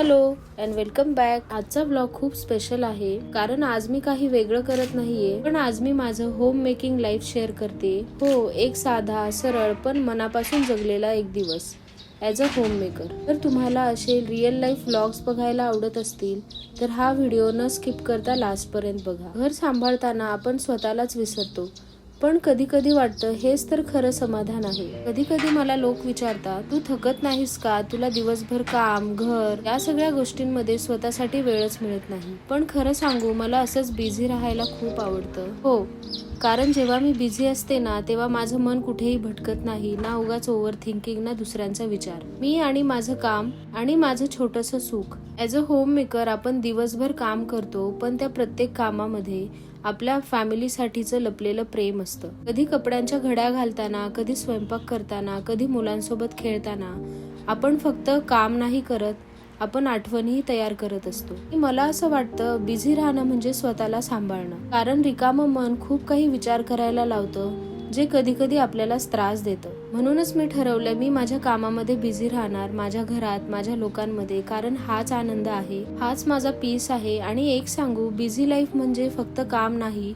Hello and welcome back. आजचा blog खूप special आहे कारण आज मी काही वेगळं करत नाहीये, पण आज मी माझं होम मेकिंग लाईफ शेअर करते. हो, एक साधा सरळ पण मनापासून जगलेला एक दिवस ॲज अ होम मेकर. तर तुम्हाला असे रिअल लाईफ व्लॉग्स बघायला आवडत असतील तर हा व्हिडिओ न स्किप करता लास्ट पर्यंत बघा. घर सांभाळताना आपण स्वतःलाच विसरतो, पण कधी कधी वाटतं हेच तर खरं समाधान आहे. कधी कधी मला लोक विचारतात, तू थकत नाहीस का? तुला दिवसभर काम, घर या सगळ्या गोष्टींमध्ये स्वतःसाठी वेळच मिळत नाही. पण खरं सांगू, मला असंच बिझी राहायला खूप आवडतं. हो, कारण जेव्हा मी बिझी असते ना, तेव्हा माझं मन कुठेही भटकत नाही, ना उगाच ओव्हर थिंकिंग, ना दुसऱ्यांचा विचार. मी आणि माझं काम आणि माझं छोटंसं सुख. ॲज अ होम मेकर आपण दिवसभर काम करतो, पण त्या प्रत्येक कामामध्ये आपल्या फॅमिलीसाठीचं लपलेलं प्रेम असतं. कधी कपड्यांच्या घड्या घालताना, कधी स्वयंपाक करताना, कधी मुलांसोबत खेळताना आपण फक्त काम नाही करत, आपण आठवणही तयार करत असतो. मला असं वाटतं बिझी राहणं म्हणजे स्वतःला सांभाळणं, कारण रिकामं मन खूप काही विचार करायला लावतं, जे कधी कधी आपल्याला त्रास देतं. म्हणूनच मी ठरवलं, मी माझ्या कामामध्ये बिझी राहणार, माझ्या घरात, माझ्या लोकांमध्ये, कारण हाच आनंद आहे, हाच माझा पीस आहे. आणि एक सांगू, बिझी लाईफ म्हणजे फक्त काम नाही,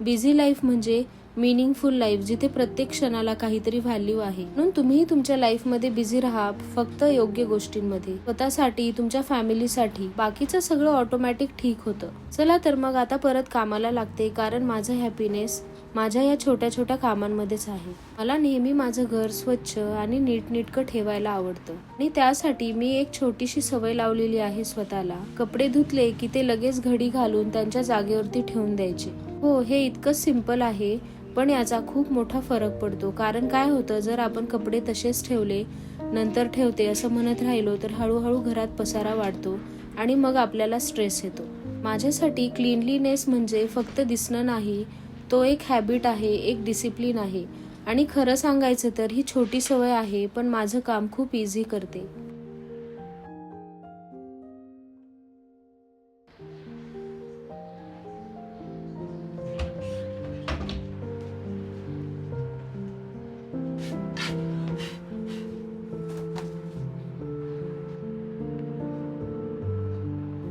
बिझी लाईफ म्हणजे मीनिंगफुल लाईफ, जिथे प्रत्येक क्षणाला काहीतरी व्हॅल्यू आहे. म्हणून तुम्ही तुमच्या लाईफमध्ये बिझी राहा, फक्त योग्य गोष्टींमध्ये, स्वतःसाठी, तुमच्या फॅमिलीसाठी. बाकीचं सगळं ऑटोमॅटिक ठीक होतं. चला तर मग आता परत कामाला लागते, कारण माझं हॅपीनेस माझ्या या छोट्या छोट्या कामांमध्येच आहे. मला नेहमी माझं घर स्वच्छ आणि नीटनेटकं ठेवायला आवडतं, आणि त्यासाठी मी एक छोटीशी सवय लावलेली आहे स्वतःला. कपडे धुतले की ते लगेच घडी घालून त्यांच्या जागेवरती ठेवून द्यायचे. हो, हे इतकं सिंपल आहे, पण याचा खूप मोठा फरक पडतो. कारण काय होतं, जर आपण कपडे तसेच ठेवले, नंतर ठेवते असं म्हणत राहिलो, तर हळूहळू घरात पसारा वाढतो आणि मग आपल्याला स्ट्रेस येतो. माझ्यासाठी क्लीनलीनेस म्हणजे फक्त दिसणं नाही, तो एक हॅबिट आहे, एक डिसिप्लिन आहे. आणि खरं सांगायचं तर ही छोटी सवय आहे, पण माझं काम खूप इझी करते.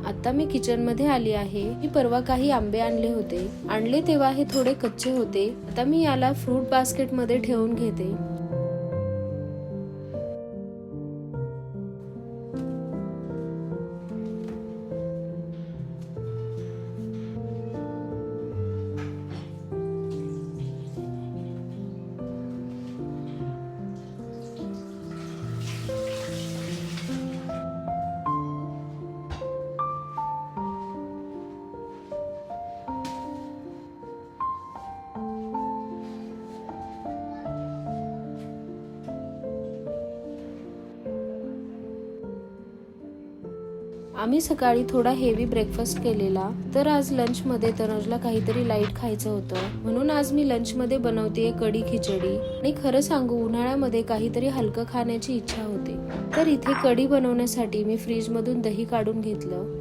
आता मी किचन मध्ये आली आहे. मी परवा काही आंबे आणले तेव्हा हे थोडे कच्चे होते. आता मी याला फ्रूट बास्केट मध्ये ठेवून घेते. आम्ही सकाळी थोडा हेवी ब्रेकफास्ट केलेला, तर आज लंच मध्ये तनुजला काहीतरी लाईट खायचं होतं, म्हणून आज मी लंच मध्ये बनवतेय कढी खिचडी. आणि खरं सांगू, उन्हाळ्यामध्ये काहीतरी हलकं खाण्याची इच्छा होते. तर इथे कढी बनवण्यासाठी मी फ्रीज मधून दही काढून घेतलं.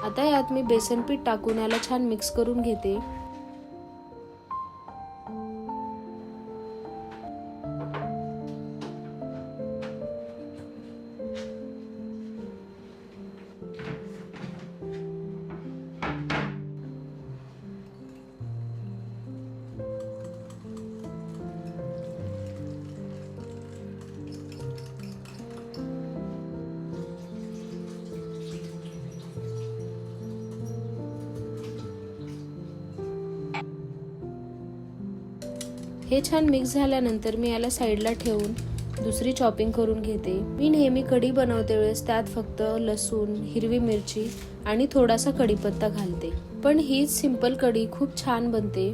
आता यात मी बेसन पीठ टाकून याला छान मिक्स करून घेते. हे छान मिक्स झाल्यानंतर मी याला साईडला ठेवून दुसरी चॉपिंग करून घेते. मी नेहमी कढी बनवते वेळेस त्यात फक्त लसूण, हिरवी मिरची आणि थोडासा कढीपत्ता घालते, पण हीच सिंपल कढी खूप छान बनते.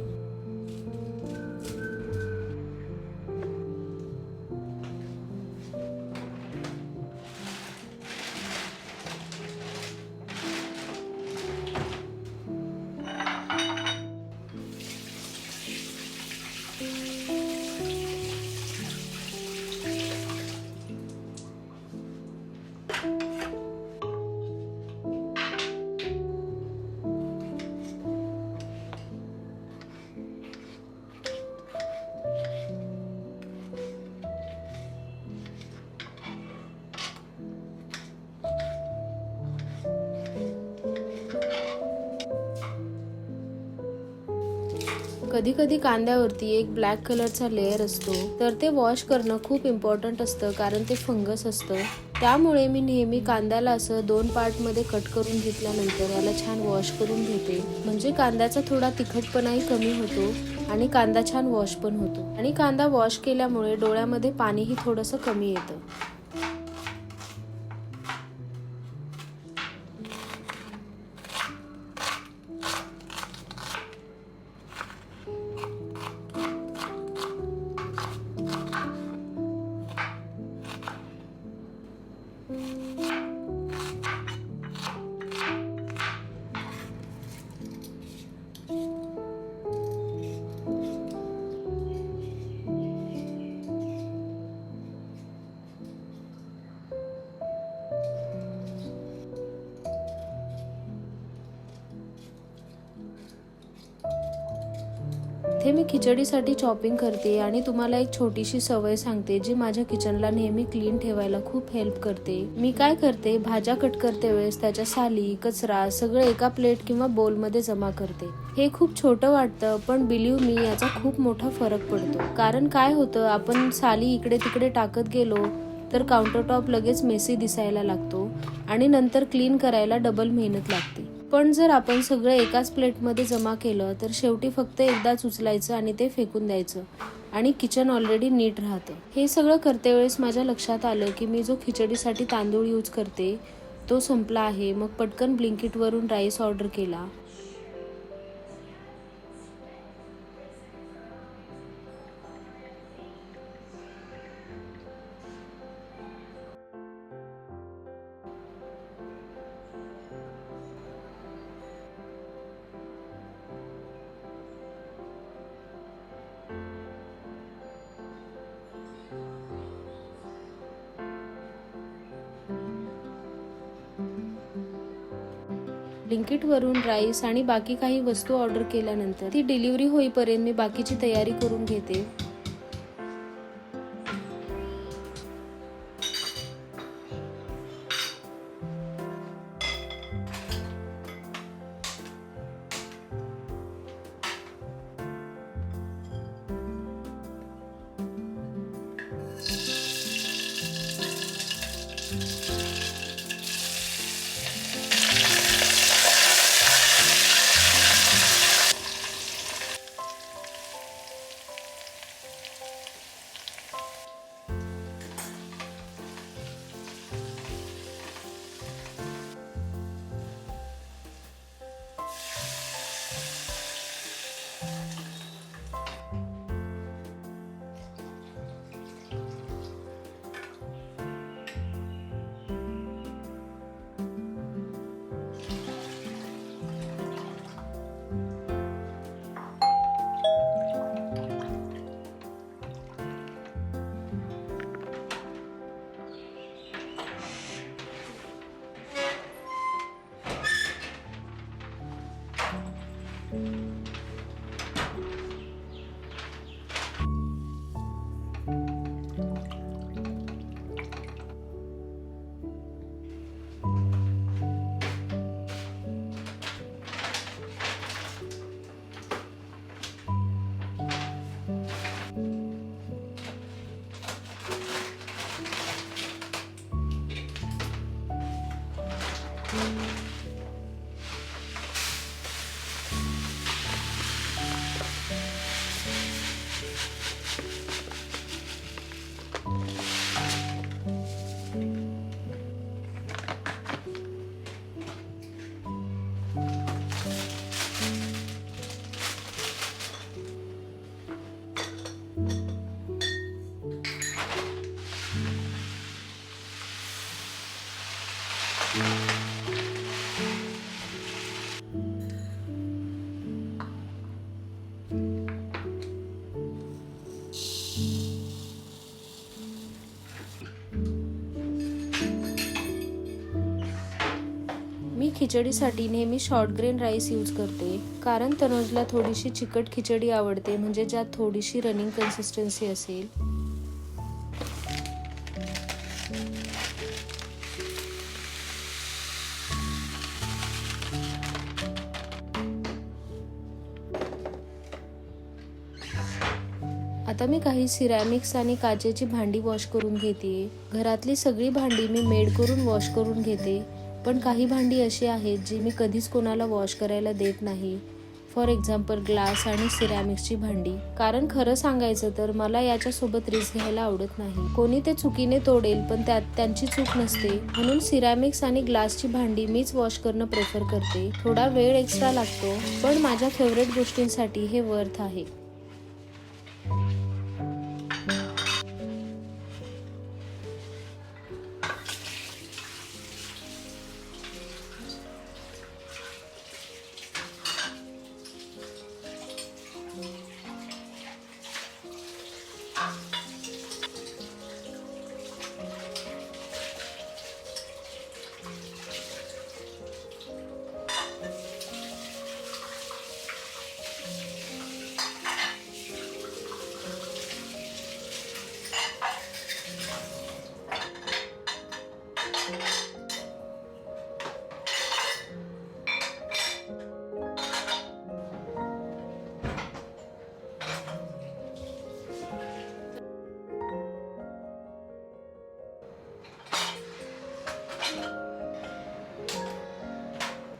कधी कधी कांद्यावरती एक ब्लॅक कलरचा लेअर असतो, तर ते वॉश करणं खूप इम्पॉर्टंट असतं, कारण ते फंगस असतं. त्यामुळे मी नेहमी कांद्याला असं 2 पार्ट मध्ये कट करून घेतल्यानंतर याला छान वॉश करून घेते. म्हणजे कांद्याचा थोडा तिखटपणाही कमी होतो आणि कांदा छान वॉश पण होतो. आणि कांदा वॉश केल्यामुळे डोळ्यामध्ये पाणीही थोडंसं कमी येतं. इथे मी खिचडीसाठी चॉपिंग करते आणि तुम्हाला एक छोटीशी सवय सांगते जी माझ्या किचनला नेहमी क्लीन ठेवायला खूप हेल्प करते. मी काय करते, भाज्या कट करते वेळेस त्याच्या साली, कचरा सगळं एका प्लेट किंवा बोल मध्ये जमा करते. हे खूप छोटं वाटतं, पण बिलीव मी याचा खूप मोठा फरक पडतो. कारण काय होतं, आपण साली इकडे तिकडे टाकत गेलो तर काउंटर टॉप लगेच मेसी दिसायला लागतो आणि नंतर क्लीन करायला डबल मेहनत लागते. पण जर आपण सगळं एकाच प्लेटमध्ये जमा केलं तर शेवटी फक्त एकदाच उचलायचं आणि ते फेकून द्यायचं आणि किचन ऑलरेडी नीट राहतं. हे सगळं करते वेळेस माझ्या लक्षात आलं की मी जो खिचडीसाठी तांदूळ यूज करते तो संपला आहे. मग पटकन ब्लिंकिटवरून राईस ऑर्डर केला. ब्लिंकिटवरून राईस आणि बाकी काही वस्तू ऑर्डर केल्यानंतर ती डिलिव्हरी होईपर्यंत मी बाकीची तयारी करून घेते. मी खिचडीसाठी नेहमी शॉर्ट ग्रेन राईस यूज करते, कारण तनुजला थोडीशी चिकट खिचडी आवडते, म्हणजे ज्यात थोडीशी रनिंग कन्सिस्टन्सी असेल. आता मी काही सिरॅमिक्स आणि काचेची भांडी वॉश करून घेते. घरातली सगळी भांडी मी मेड करून वॉश करून घेते, पण काही भांडी अशी आहेत जी मी कधीच कोणाला वॉश करायला देत नाही. फॉर एक्झाम्पल ग्लास आणि सिरॅमिक्सची भांडी. कारण खरं सांगायचं तर मला याच्यासोबत रिस्क घ्यायला आवडत नाही. कोणी ते चुकीने तोडेल पण त्यात त्यांची चूक नसते. म्हणून सिरॅमिक्स आणि ग्लासची भांडी मीच वॉश करणं प्रेफर करते. थोडा वेळ एक्स्ट्रा लागतो, पण माझ्या फेवरेट गोष्टींसाठी हे वर्थ आहे.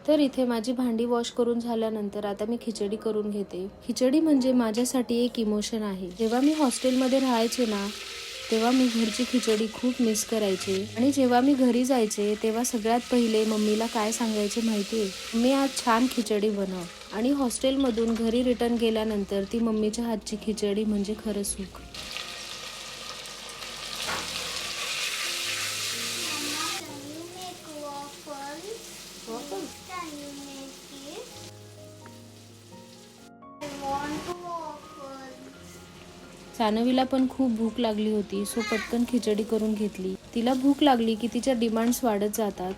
तर इथे माझी भांडी वॉश करून झाल्यानंतर आता मी खिचडी करून घेते. खिचडी म्हणजे माझ्यासाठी एक इमोशन आहे. जेव्हा मी हॉस्टेलमध्ये राहायचे ना, तेव्हा मी घरची खिचडी खूप मिस करायचे. आणि जेव्हा मी घरी जायचे तेव्हा सगळ्यात पहिले मम्मीला काय सांगायचे माहितीये, मम्मी आज छान खिचडी बनव. आणि हॉस्टेलमधून घरी रिटर्न गेल्यानंतर ती मम्मीच्या हातची खिचडी म्हणजे खरं सुख. सानवीला पण खूप भूक लागली होती, सो पटकन खिचडी करून घेतली. तिला भूक लागली की तिच्या डिमांड्स वाढत जातात.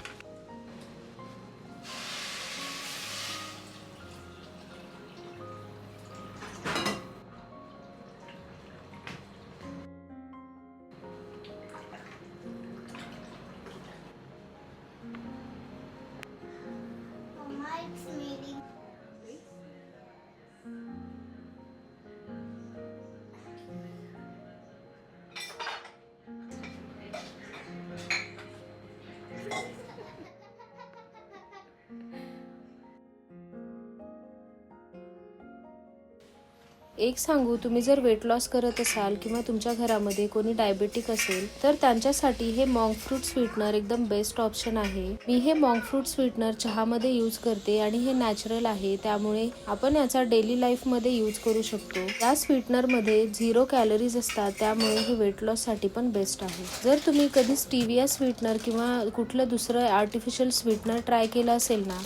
एक सांगू, तुम्ही जर वेट लॉस करत असाल किंवा तुमच्या घरामध्ये कोणी डायबेटिक असेल तर त्यांच्यासाठी हे मॉन्क फ्रूट स्वीटनर एकदम बेस्ट ऑप्शन आहे. मी हे मॉन्क फ्रूट स्वीटनर चहामध्ये यूज करते आणि हे नॅचरल आहे, त्यामुळे आपण याचा डेली लाईफ मध्ये यूज करू शकतो. या स्वीटनर मध्ये 0 कॅलरीज असतात, त्यामुळे हे वेट लॉस साठी पण बेस्ट आहे. जर तुम्ही कधी स्टीविया स्वीटनर किंवा कुठलं दुसरं आर्टिफिशियल स्वीटनर ट्राय केलं असेल ना,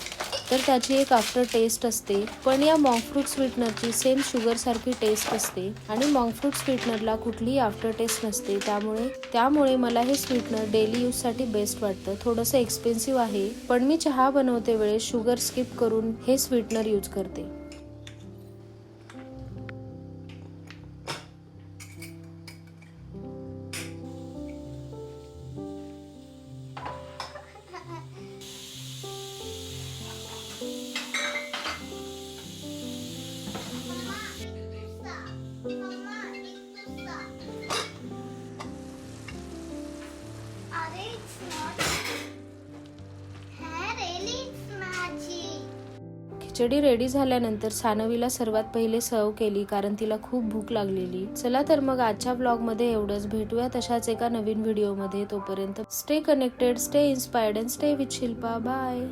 तर त्याची एक आफ्टर टेस्ट असते, पण या मॉन्क फ्रूट स्वीटनरची सेम शुगर सारखी टेस्ट असते आणि मॉन्क फ्रूट स्वीटनरला कुठलीही आफ्टर टेस्ट नसते. त्यामुळे मला हे स्वीटनर डेली यूज साठी बेस्ट वाटतं. थोडंसं एक्सपेन्सिव्ह आहे, पण मी चहा बनवते वेळेस शुगर स्किप करून हे स्वीटनर यूज करते. खिचडी रेडी झाल्यानंतर सानवीला सर्वात पहिले सर्व केली, कारण तिला खूप भूक लागलेली. चला तर मग आजच्या ब्लॉग मध्ये एवढंच. भेटूया तशाच एका नवीन व्हिडिओ मध्ये. तोपर्यंत stay connected, stay inspired and stay with Shilpa. Bye.